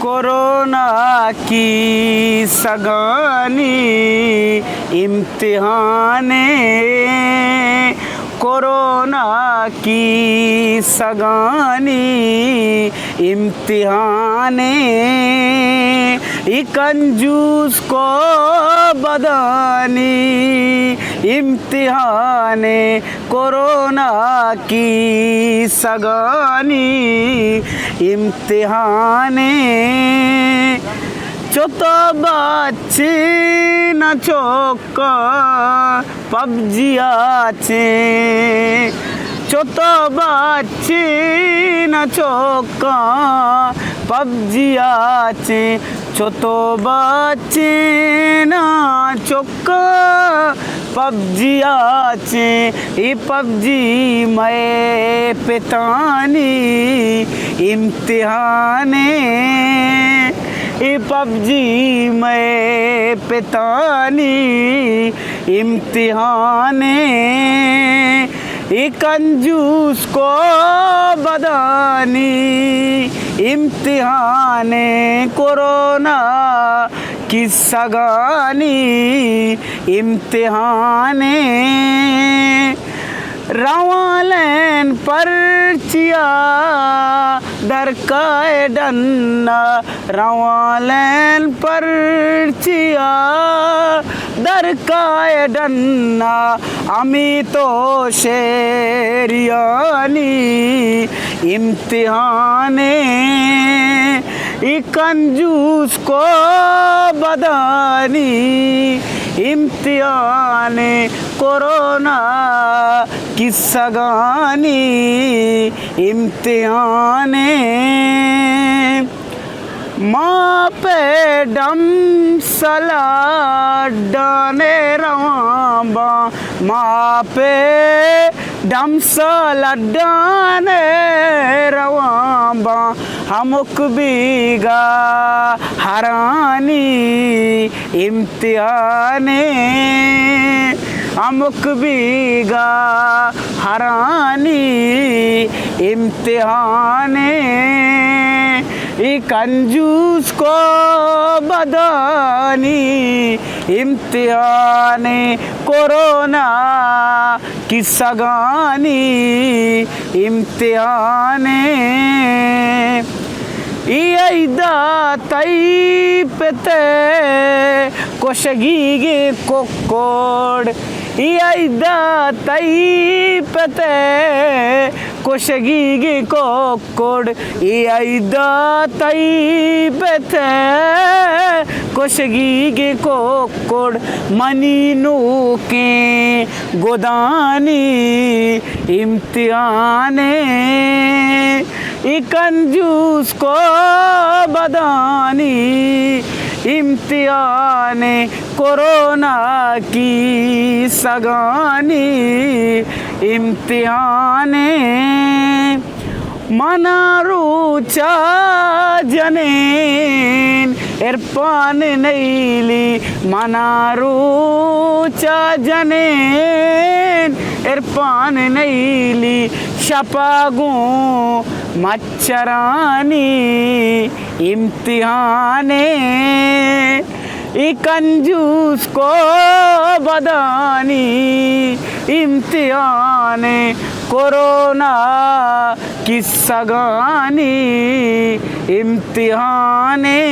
Corona की सगानी इम्तिहाने, corona की सगानी इम्तिहाने, कंजूस को बदानी इम्तिहाने, कोरोना की सगानी इम्तिहाने। चोतो बाच्ची न चोक्का पबजी आचे, चोतो बाच्ची न चोक्का पबजी आचे, चोतो बाच्ची न चोक्का पबजी आचे, ये पबजी मैं पितानी इम्तिहाने, ये पबजी मैं पितानी इम्तिहाने, ये कंजूस को बदानी इम्तिहाने, कोरोना की सगानी इम्तिहाने। रवालन पर्चिया दरकाए डन्ना, रवालन पर्चिया दरकाए डन्ना, अमी तो शेरियानी इम्तिहाने, कंजूस को बदानी इम्तिहाने, कोरोना की सगानी इम्तिहाने। माँ पे डम सला डाने रवांबा, माँ पे डम सला डाने रवांबा, हमक बीगा हरानी इम्तिहाने, हमक बीगा हरानी इम्तिहाने, कंजूस को बदानी इम्तिहाने, कोरोना की सगानी इम्तिहाने। ईदा तई पेते कोशगीगे कोकोड, ईदा तई पेते कोशगीगे कोकोड, ईदा तई पेते कोशगीगे कोकोड, मनीनू के गोदानी इम्तिहाने, कंजूस को बदानी इम्तिहाने, कोरोना की सगानी इम्तिहाने। मनारूचा जनेन इरफान नईली, मनारूचा जनेन इरफान नईली, शपागू मच्छरानी इम्तिहाने, कंजूस को बदानी इम्तिहाने, कोरोना की सगानी इम्तिहाने।